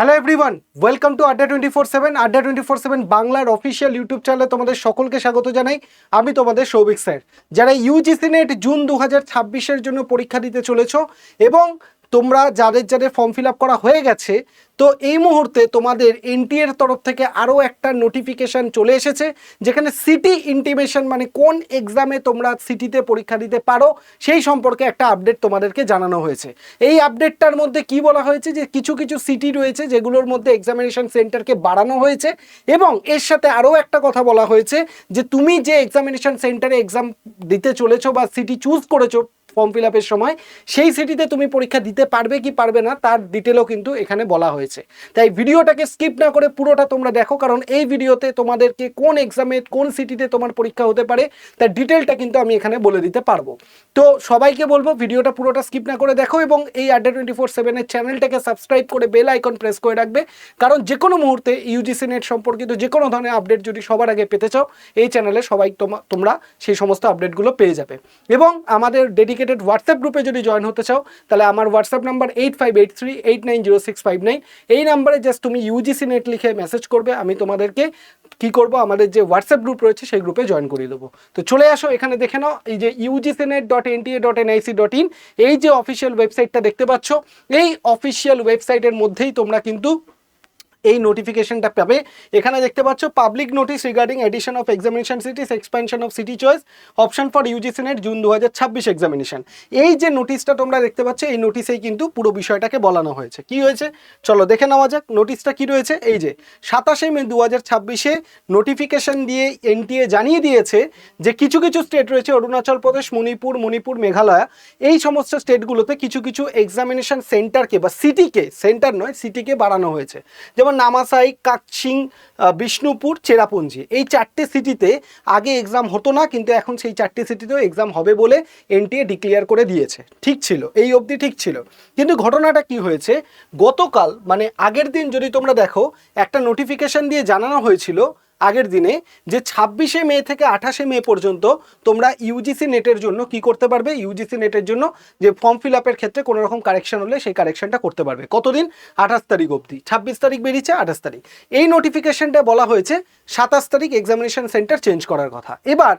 Hello everyone, welcome to আড্ডা 24/7। আড্ডা 24/7 বাংলার অফিসিয়াল ইউটিউব চ্যানেলে তোমাদের সকলকে স্বাগত জানাই। আমি তোমাদের সৌভিক স্যার। যারা ইউজিসি নেট জুন 2026-এর জন্য পরীক্ষা দিতে চলেছ এবং তোমরা যাদের ফর্ম ফিল আপ করা হয়ে গেছে, তো এই মুহূর্তে তোমাদের এনটিএ এর তরফ থেকে আরও একটা নোটিফিকেশান চলে এসেছে, যেখানে সিটি ইন্টিমেশন মানে কোন এক্সামে তোমরা সিটিতে পরীক্ষা দিতে পারো সেই সম্পর্কে একটা আপডেট তোমাদেরকে জানানো হয়েছে। এই আপডেটটার মধ্যে কি বলা হয়েছে যে কিছু কিছু সিটি রয়েছে যেগুলোর মধ্যে এক্সামিনেশন সেন্টারকে বাড়ানো হয়েছে, এবং এর সাথে আরও একটা কথা বলা হয়েছে যে তুমি যে এক্সামিনেশন সেন্টারে এক্সাম দিতে চলেছো বা সিটি চুজ করেছো ফর্ম ফিল আপের সময়, সেই সিটিতে তুমি পরীক্ষা দিতে পারবে কি পারবে না তার ডিটেলও কিন্তু এখানে বলা হয়েছে। তাই ভিডিওটাকে স্কিপ না করে পুরোটা তোমরা দেখো, কারণ এই ভিডিওতে তোমাদেরকে কোন এক্সামে কোন সিটিতে তোমার পরীক্ষা হতে পারে তার ডিটেলটা কিন্তু আমি এখানে বলে দিতে পারবো। তো সবাইকে বলবো ভিডিওটা পুরোটা স্কিপ না করে দেখো, এবং এই আড্ডা 24/7-এর চ্যানেলটাকে সাবস্ক্রাইব করে বেল আইকন প্রেস করে রাখবে, কারণ যে কোনো মুহূর্তে ইউজিসি নেট সম্পর্কিত যে কোনো ধরনের আপডেট যদি সবার আগে পেতে চাও, এই চ্যানেলে সবাই তোমরা সেই সমস্ত আপডেটগুলো পেয়ে যাবে। এবং আমাদের ডেডিকেটেড হোয়াটসঅ্যাপ গ্রুপে যদি জয়েন হতে চাও, তাহলে আমার হোয়াটসঅ্যাপ নাম্বার 8583890659। এই নাম্বারে জাস্ট তুমি ইউজিসি নেট লিখে মেসেজ করবে, আমি তোমাদেরকে কি করব, আমাদের যে হোয়াটসঅ্যাপ গ্রুপ রয়েছে সেই গ্রুপে জয়েন করিয়ে দেবো। তো চলে আসো, এখানে দেখে নাও এই যে ugcnet.nta.nic.in এই যে অফিসিয়াল ওয়েবসাইটটা দেখতে পাচ্ছ, এই অফিসিয়াল ওয়েবসাইটের মধ্যেই তোমরা কিন্তু এই নোটিফিকেশনটা পাবে। এখানে দেখতে পাচ্ছ public notice regarding edition of examination cities, expansion of city choice, option for UGC net June 2026 examination. এই যে নোটিশটা তোমরা দেখতে পাচ্ছ, এই নোটিশেই কিন্তু পুরো বিষয়টাকে বলানো হয়েছে। কি হয়েছে চলো দেখে নেওয়া যাক নোটিশটা কি রয়েছে। এই যে 27 মে 2026-এ নোটিফিকেশন দিয়ে এনটিএ জানিয়ে দিয়েছে যে কিছু কিছু স্টেট রয়েছে, অরুণাচল প্রদেশ, মণিপুর, মেঘালয়, এই সমস্ত স্টেটগুলোতে কিছু কিছু এক্সামিনেশন সেন্টারকে বা সিটিকে, সেন্টার নয় সিটিকে বাড়ানো হয়েছে। যেমন নামাসাই, কাকচিং, বিষ্ণুপুর, চেরাপুঞ্জি, এই চারটে সিটিতে আগে এক্সাম হতো না, কিন্তু এখন সেই চারটে সিটিতেও এক্সাম হবে বলে এনটিএ ডিক্লেয়ার করে দিয়েছে। ঠিক ছিল, এই অবধি ঠিক ছিল। কিন্তু ঘটনাটা কি হয়েছে, গতকাল মানে আগের দিন যদি তোমরা দেখো, একটা নোটিফিকেশন দিয়ে জানানো হয়েছিল আগের দিনে যে 26 মে থেকে 28 মে পর্যন্ত তোমরা ইউজিসি নেটের জন্য কি করতে পারবে, ইউজিসি নেটের জন্য যে ফর্ম ফিল আপের ক্ষেত্রে কোনো রকম কারেকশন হলে সেই কারেকশনটা করতে পারবে। কতদিন? 28 তারিখ অবধি। 26 তারিখ বেরিয়েছে, 28 তারিখ। এই নোটিফিকেশনটা বলা হয়েছে 27 তারিখ এক্সামিনেশন সেন্টার চেঞ্জ করার কথা। এবার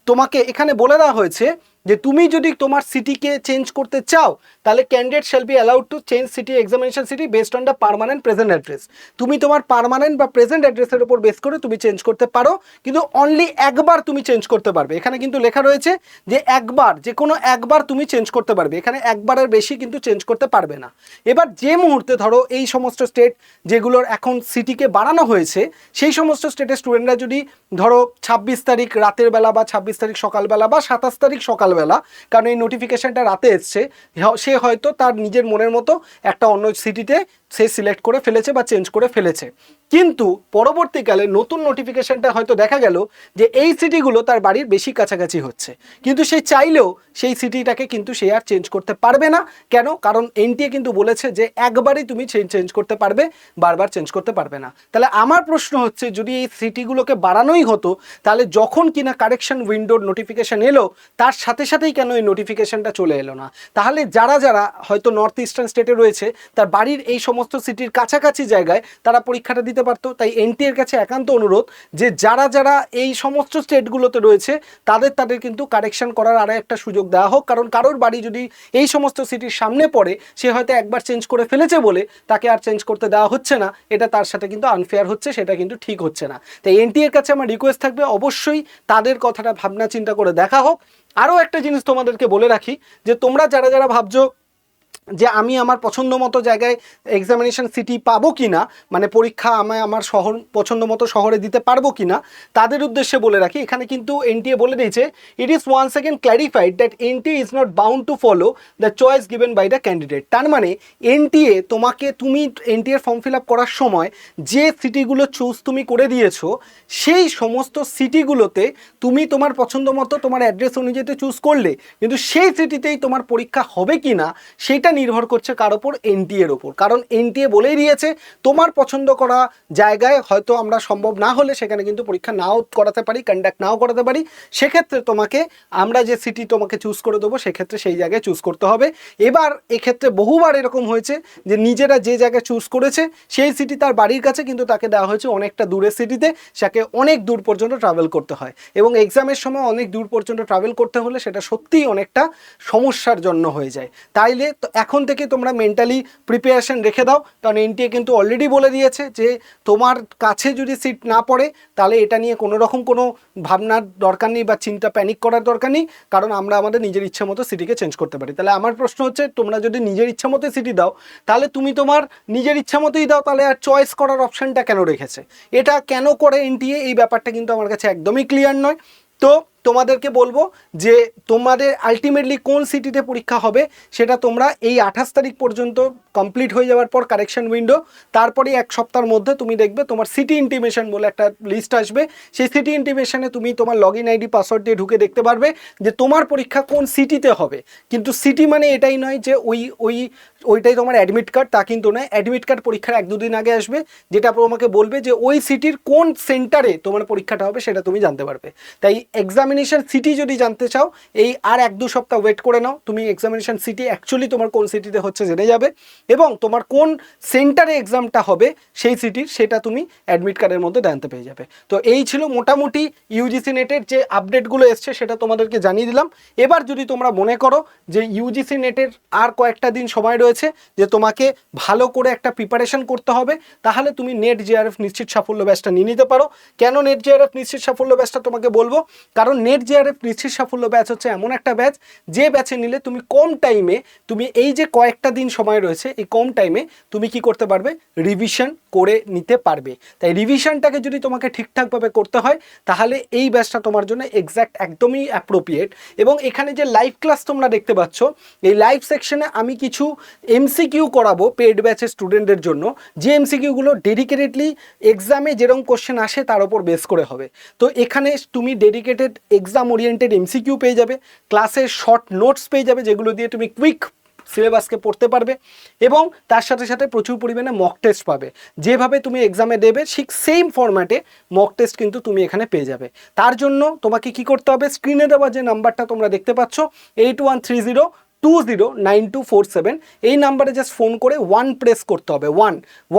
তোমাকে এখানে বলে দেওয়া হয়েছে যে তুমি যদি তোমার সিটিকে চেঞ্জ করতে চাও, তাহলে candidate shall be allowed to change city examination city based on the permanent present address. তুমি তোমার পার্মানেন্ট বা প্রেজেন্ট অ্যাড্রেসের উপর বেস করে তুমি চেঞ্জ করতে পারো, কিন্তু অনলি একবার তুমি চেঞ্জ করতে পারবে। এখানে কিন্তু লেখা রয়েছে যে একবার, যে কোনো একবার তুমি চেঞ্জ করতে পারবে, এখানে একবারের বেশি কিন্তু চেঞ্জ করতে পারবে না। এবার যে মুহূর্তে ধরো এই সমস্ত স্টেট যেগুলোর এখন সিটিকে বাড়ানো হয়েছে, সেই সমস্ত স্টেটের স্টুডেন্টরা যদি ধরো 26 তারিখ রাতের বেলা বা 26 তারিখ সকালবেলা বা 27 তারিখ সকালবেলা, কারণ এই নোটিফিকেশনটা রাতে এসছে, সে হয়তো তার নিজের মনের মতো একটা অন্য সিটিতে সে সিলেক্ট করে ফেলেছে বা চেঞ্জ করে ফেলেছে, কিন্তু পরবর্তীকালে নতুন নোটিফিকেশনটা হয়তো দেখা গেল যে এই সিটিগুলো তার বাড়ির বেশি কাছাকাছি হচ্ছে, কিন্তু সে চাইলেও সেই সিটিটাকে কিন্তু সে আর চেঞ্জ করতে পারবে না। কেন? কারণ এনটিএ কিন্তু বলেছে যে একবারই তুমি চেঞ্জ করতে পারবে, বারবার চেঞ্জ করতে পারবে না। তাহলে আমার প্রশ্ন হচ্ছে, যদি এই সিটিগুলোকে বাড়ানোই হতো, তাহলে যখন কিনা কারেকশন উইন্ডোর নোটিফিকেশন এলো, তার সাথে সাথেই কেন এই নোটিফিকেশনটা চলে এলো না? তাহলে যারা যারা হয়তো নর্থ ইস্টার্ন স্টেটে রয়েছে, তার বাড়ির এই সমস্ত সিটির কাছাকাছি জায়গায় তারা পরীক্ষাটা দিতে পারতো। তাই এনটিএর কাছে একান্ত অনুরোধ যে যারা যারা এই সমস্ত স্টেটগুলোতে রয়েছে, তাদের কিন্তু কারেকশন করার আরও একটা সুযোগ দেওয়া হোক, কারণ কারোর বাড়ি যদি এই সমস্ত সিটির সামনে পড়ে, সে হয়তো একবার চেঞ্জ করে ফেলেছে বলে তাকে আর চেঞ্জ করতে দেওয়া হচ্ছে না, এটা তার সাথে কিন্তু আনফেয়ার হচ্ছে, সেটা কিন্তু ঠিক হচ্ছে না। তাই এনটিএর কাছে আমার রিকোয়েস্ট থাকবে, অবশ্যই তাদের কথাটা ভাবনা চিন্তা করে দেখা হোক। আরও একটা জিনিস তোমাদেরকে বলে রাখি, যে তোমরা যারা যারা ভাবছো যে আমি আমার পছন্দ মতো জায়গায় এক্সামিনেশন সিটি পাবো কি না, মানে পরীক্ষা আমার শহর পছন্দ মতো শহরে দিতে পারবো কি না, তাদের উদ্দেশ্যে বলে রাখি, এখানে কিন্তু এনটিএ বলে দিয়েছে, it is once again clarified that NTA is not bound to follow the choice given by the candidate. তার মানে এনটিএ তুমি এনটিএর ফর্ম ফিল আপ করার সময় যে সিটিগুলো তুমি করে দিয়েছো, সেই সমস্ত সিটিগুলোতে তুমি তোমার পছন্দ মতো তোমার অ্যাড্রেস অনুযায়ী চুজ করলে, কিন্তু সেই সিটিতেই তোমার পরীক্ষা হবে কি না সেটা নির্ভর করছে কার ওপর, এনটিএ এর ওপর। কারণ এনটিএ বলেই দিয়েছে তোমার পছন্দ করা জায়গায় হয়তো আমরা সম্ভব না হলে সেখানে কিন্তু পরীক্ষা নাও করাতে পারি, কন্ডাক্ট নাও করাতে পারি। সেক্ষেত্রে তোমাকে আমরা যে সিটি তোমাকে চুজ করে দেবো সেক্ষেত্রে সেই জায়গায় চুজ করতে হবে। এবার এক্ষেত্রে বহুবার এরকম হয়েছে যে নিজেরা যে জায়গায় চুজ করেছে সেই সিটি তার বাড়ির কাছে, কিন্তু তাকে দেওয়া হয়েছে অনেকটা দূরের সিটিতে, সেকে অনেক দূর পর্যন্ত ট্রাভেল করতে হয় এবং এক্সামের সময় অনেক দূর পর্যন্ত ট্রাভেল করতে হলে সেটা সত্যিই অনেকটা সমস্যার জন্য হয়ে যায়। তাইলে এখন থেকে তোমরা মেন্টালি প্রিপারেশন রেখে দাও, কারণ এনটিএ কিন্তু অলরেডি বলে দিয়েছে যে তোমার কাছে যদি সিট না পড়ে তাহলে এটা নিয়ে কোনো রকম কোনো ভাবনার দরকার নেই বা চিন্তা প্যানিক করার দরকার নেই, কারণ আমরা আমাদের নিজের ইচ্ছা মতো সিটিকে চেঞ্জ করতে পারি। তাহলে আমার প্রশ্ন হচ্ছে, তোমরা যদি নিজের ইচ্ছা মতো সিটি দাও তাহলে তুমি তোমার নিজের ইচ্ছা মতোই দাও, তাহলে আর চয়েস করার অপশানটা কেন রেখেছে? এটা কেন করে এনটিএ, এই ব্যাপারটা কিন্তু আমার কাছে একদমই ক্লিয়ার নয়। তো তোমাদেরকে বলবো যে তোমাদের আলটিমেটলি কোন সিটিতে পরীক্ষা হবে সেটা তোমরা এই 28 তারিখ পর্যন্ত কমপ্লিট হয়ে যাওয়ার পর কারেকশন উইন্ডো, তারপরে এক সপ্তাহের মধ্যে তুমি দেখবে তোমার সিটি ইন্টিমেশন বলে একটা লিস্ট আসবে। সেই সিটি ইন্টিমেশনে তুমি তোমার লগ ইন আইডি পাসওয়ার্ড দিয়ে ঢুকে দেখতে পারবে যে তোমার পরীক্ষা কোন সিটিতে হবে। কিন্তু সিটি মানে এটাই নয় যে ওইটাই তোমার অ্যাডমিট কার্ড, তা কিন্তু নয়। অ্যাডমিট কার্ড পরীক্ষার 1-2 দিন আগে আসবে, যেটা তোমাকে বলবে যে ওই সিটির কোন সেন্টারে তোমার পরীক্ষাটা হবে সেটা তুমি জানতে পারবে। তাই এক্সামিনেশন সিটি যদি জানতে চাও এই আর 1-2 সপ্তাহ ওয়েট করে নাও, তুমি এক্সামিনেশন সিটি অ্যাকচুয়ালি তোমার কোন সিটিতে হচ্ছে জেনে যাবে এবং তোমার কোন সেন্টারে এক্সামটা হবে সেই সিটির সেটা তুমি অ্যাডমিট কার্ডের মধ্যে জানতে পেয়ে যাবে। তো এই ছিল মোটামুটি ইউজিসি নেটের যে আপডেটগুলো এসছে সেটা তোমাদেরকে জানিয়ে দিলাম। এবার যদি তোমরা মনে করো যে ইউজিসি নেটের আর কয়েকটা দিন সময় রয়েছে যে তোমাকে ভালো করে একটা প্রিপারেশন করতে হবে, তাহলে তুমি নেট জেআরএফ নিশ্চিত সাফল্য ব্যাচটা নিয়ে নিতে পারো। কেন নেট জেআরএফ নিশ্চিত সাফল্য ব্যাচটা তোমাকে বলবো, কারণ নেট জেআরএফ নিশ্চিত সাফল্য ব্যাচ হচ্ছে এমন একটা ব্যাচ যে ব্যাচে নিলে তুমি কম টাইমে, তুমি এই যে কয়েকটা দিন সময় রয়েছে এই কম টাইমে তুমি কি করতে পারবে, রিভিশন করে নিতে পারবে। তাই রিভিশনটাকে যদি তোমাকে ঠিকঠাকভাবে করতে হয় তাহলে এই ব্যাচটা তোমার জন্য এক্স্যাক্ট একদমই অ্যাপ্রোপ্রিয়েট। এবং এখানে যে লাইভ ক্লাস তোমরা দেখতে পাচ্ছ, এই লাইভ সেকশনে আমি কিছু এমসিকিউ করাবো পেড ব্যাচের স্টুডেন্টদের জন্য, যে এমসিকিউগুলো ডেডিকেটেডলি এক্সামে যেরকম কোশ্চেন আসে তার উপর বেস করে হবে। তো এখানে তুমি ডেডিকেটেড এক্সাম ওরিয়েন্টেড এমসিকিউ পেয়ে যাবে, ক্লাসের শর্ট নোটস পেয়ে যাবে যেগুলো দিয়ে তুমি কুইক সিলেবাসকে পড়তে পারবে এবং তার সাথে সাথে প্রচুর পরিমাণে মক টেস্ট পাবে। যেভাবে তুমি এক্সামে দেবে ঠিক সেম ফরম্যাটে মক টেস্ট কিন্তু তুমি এখানে পেয়ে যাবে। তার জন্য তোমাকে কি করতে হবে, স্ক্রিনে দেওয়া যে নাম্বারটা তোমরা দেখতে পাচ্ছ 8130209247, এই নাম্বারে জাস্ট ফোন করে 1 প্রেস করতে হবে।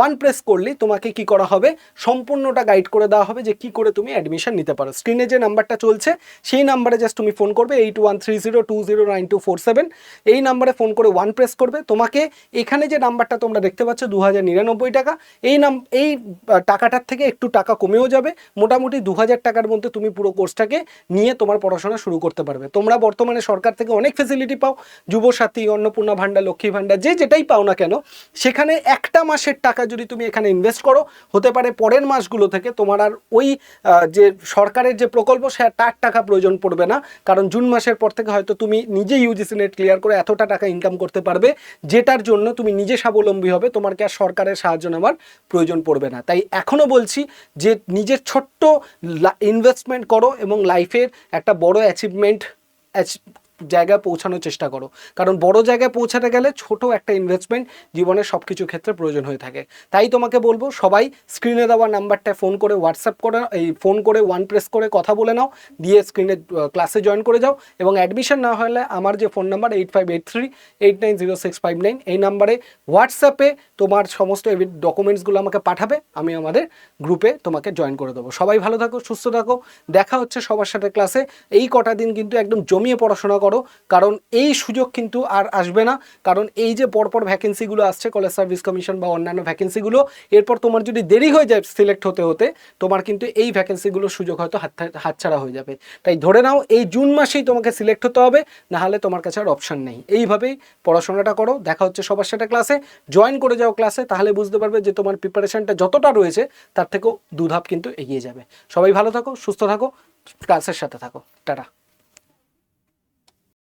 1 প্রেস করলেই তোমাকে কি করা হবে, সম্পূর্ণটা গাইড করে দেওয়া হবে যে কি করে তুমি অ্যাডমিশন নিতে পারো। স্ক্রিনে যে নাম্বারটা চলছে সেই নাম্বারে জাস্ট তুমি ফোন করবে 8130209247, এই নাম্বারে ফোন করে 1 প্রেস করবে। তোমাকে এখানে যে নাম্বারটা তোমরা দেখতে পাচ্ছ 2099 টাকা, এই টাকাটার থেকে একটু টাকা কমেও যাবে, মোটামুটি 2000 টাকার মধ্যে তুমি পুরো কোর্সটাকে নিয়ে তোমার পড়াশোনা শুরু করতে পারবে। তোমরা বর্তমানে সরকার থেকে অনেক ফেসিলিটি পাও, যুবসাথী, অন্নপূর্ণা ভাণ্ডার, লক্ষ্মী ভাণ্ডার, যেটাই পাও না কেন, সেখানে একটা মাসের টাকা যদি তুমি এখানে ইনভেস্ট করো, হতে পারে পরের মাসগুলো থেকে তোমার আর ওই যে সরকারের যে প্রকল্প সে তার টাকা প্রয়োজন পড়বে না, কারণ জুন মাসের পর থেকে হয়তো তুমি নিজে ইউজিসি নেট ক্লিয়ার করে এতটা টাকা ইনকাম করতে পারবে যেটার জন্য তুমি নিজে স্বাবলম্বী হবে, তোমার কি আর সরকারের সাহায্য নেওয়ার প্রয়োজন পড়বে না। তাই এখনও বলছি যে নিজের ছোট্ট ইনভেস্টমেন্ট করো এবং লাইফের একটা বড় অ্যাচিভমেন্ট জায়গায় পৌঁছানোর চেষ্টা করো, কারণ বড় জায়গায় পৌঁছাতে গেলে ছোট একটা ইনভেস্টমেন্ট জীবনের সব কিছু ক্ষেত্রে প্রয়োজন হয়ে থাকে। তাই তোমাকে বলবো সবাই স্ক্রিনে দেওয়া নাম্বারটায় ফোন করে হোয়াটসঅ্যাপ করে ফোন করে 1 প্রেস করে কথা বলে নাও, দিয়ে স্ক্রিনে ক্লাসে জয়েন করে যাও। এবং অ্যাডমিশন না হলে আমার যে ফোন নাম্বার 8583890659, এই নাম্বারে হোয়াটসঅ্যাপে তোমার সমস্ত ডকুমেন্টসগুলো আমাকে পাঠাবে, আমি আমাদের গ্রুপে তোমাকে জয়েন করে দেবো। সবাই ভালো থাকো, সুস্থ থাকো, দেখা হচ্ছে সবার সাথে ক্লাসে। এই কটা দিন কিন্তু একদম জমিয়ে পড়াশোনা করো, কারণ এই সুযোগ কিন্তু আর আসবে না। কারণ এই যে পরপর ভ্যাকেন্সিগুলো আসছে কলেজ সার্ভিস কমিশন বা অন্যান্য ভ্যাকেন্সিগুলো, এরপর তোমার যদি দেরি হয়ে যায় সিলেক্ট হতে হতে, তোমার কিন্তু এই ভ্যাকেন্সিগুলোর সুযোগ হয়তো হাতছাড়া হয়ে যাবে। তাই ধরে নাও এই জুন মাসেই তোমাকে সিলেক্ট হতে হবে, নাহলে তোমার কাছে আর অপশান নেই। এইভাবেই পড়াশোনাটা করো, দেখা হচ্ছে সবার সাথে ক্লাসে, জয়েন করে যাও ক্লাসে, তাহলে বুঝতে পারবে যে তোমার প্রিপারেশনটা যতটা রয়েছে তার থেকেও 2 ধাপ কিন্তু এগিয়ে যাবে। সবাই ভালো থাকো, সুস্থ থাকো, ক্লাসের সাথে থাকো, টাটা।